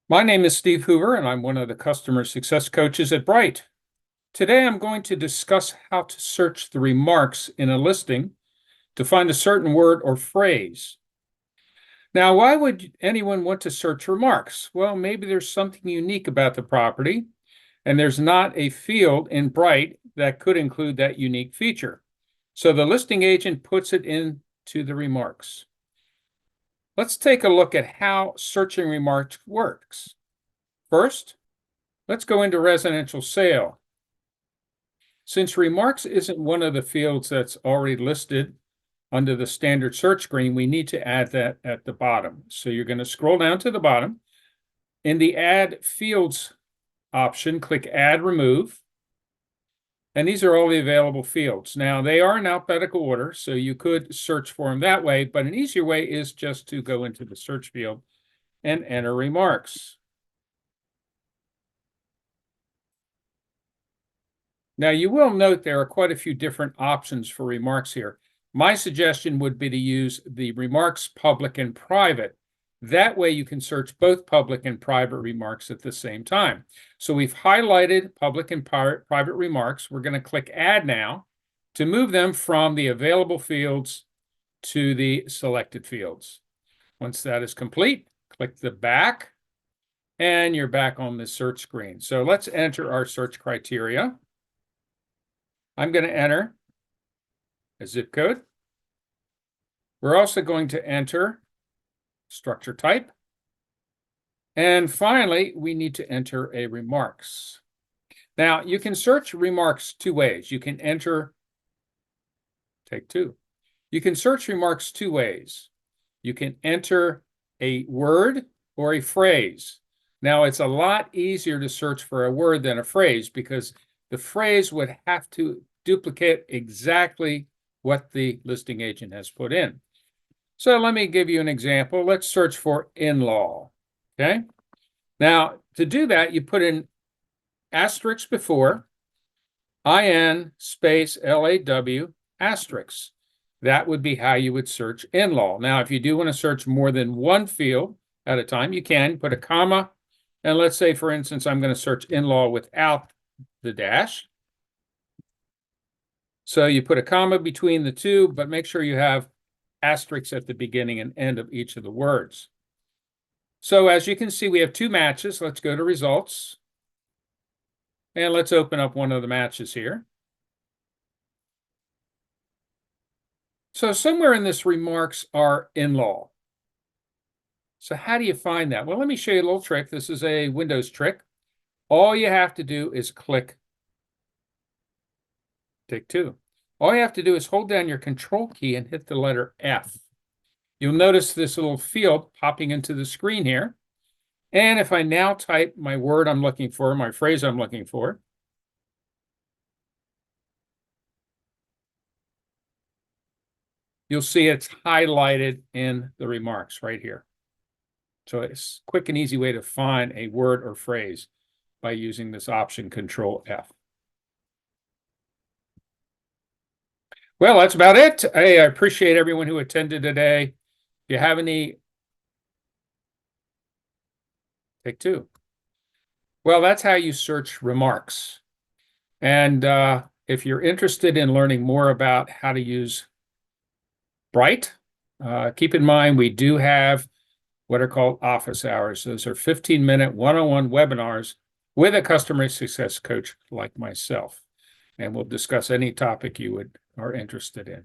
My name is Steve Hoover, and I'm one of the customer success coaches at Bright. Today, I'm going to discuss how to search the remarks in a listing to find a certain word or phrase. Now, why would anyone want to search remarks? Well, maybe there's something unique about the property, and there's not a field in Bright that could include that unique feature. So the listing agent puts it into the remarks. Let's take a look at how searching remarks works. First, let's go into residential sale. Since remarks isn't one of the fields that's already listed under the standard search screen, we need to add that at the bottom. So you're going to scroll down to the bottom. In the Add Fields option, click Add Remove. And these are all the available fields. Now, they are in alphabetical order, so you could search for them that way, but an easier way is just to go into the search field and enter remarks. Now, you will note there are quite a few different options for remarks here. My suggestion would be to use the remarks public and private. That way you can search both public and private remarks at the same time. So we've highlighted public and private remarks. We're going to click Add now to move them from the available fields to the selected fields. Once that is complete, click the back, and you're back on the search screen. So let's enter our search criteria. I'm going to enter a zip code. We're also going to enter structure type. And finally, we need to enter a remarks. Now, you can search remarks two ways. You can enter, take two. You can search remarks two ways. You can enter a word or a phrase. Now, it's a lot easier to search for a word than a phrase because the phrase would have to duplicate exactly what the listing agent has put in. So let me give you an example. Let's search for in-law, okay? Now, to do that, you put in asterisk before, IN space LAW asterisk. That would be how you would search in-law. Now, if you do want to search more than one field at a time, you can put a comma. And let's say, for instance, I'm going to search in-law without the dash. So you put a comma between the two, but make sure you have asterisks at the beginning and end of each of the words. So as you can see, we have two matches. Let's go to results. And let's open up one of the matches here. So somewhere in this remarks are in-law. So how do you find that? Well, let me show you a little trick. This is a Windows trick. All you have to do is click Take two. All you have to do is hold down your control key and hit the letter F. You'll notice this little field popping into the screen here. And if I now type my word I'm looking for, my phrase I'm looking for, you'll see it's highlighted in the remarks right here. So it's a quick and easy way to find a word or phrase by using this option Control F. Well, that's about it. Hey, I appreciate everyone who attended today. If you have any, take two. Well, that's how you search remarks. And if you're interested in learning more about how to use Bright, keep in mind we do have what are called office hours. Those are 15-minute one-on-one webinars with a customer success coach like myself. And we'll discuss any topic you are interested in.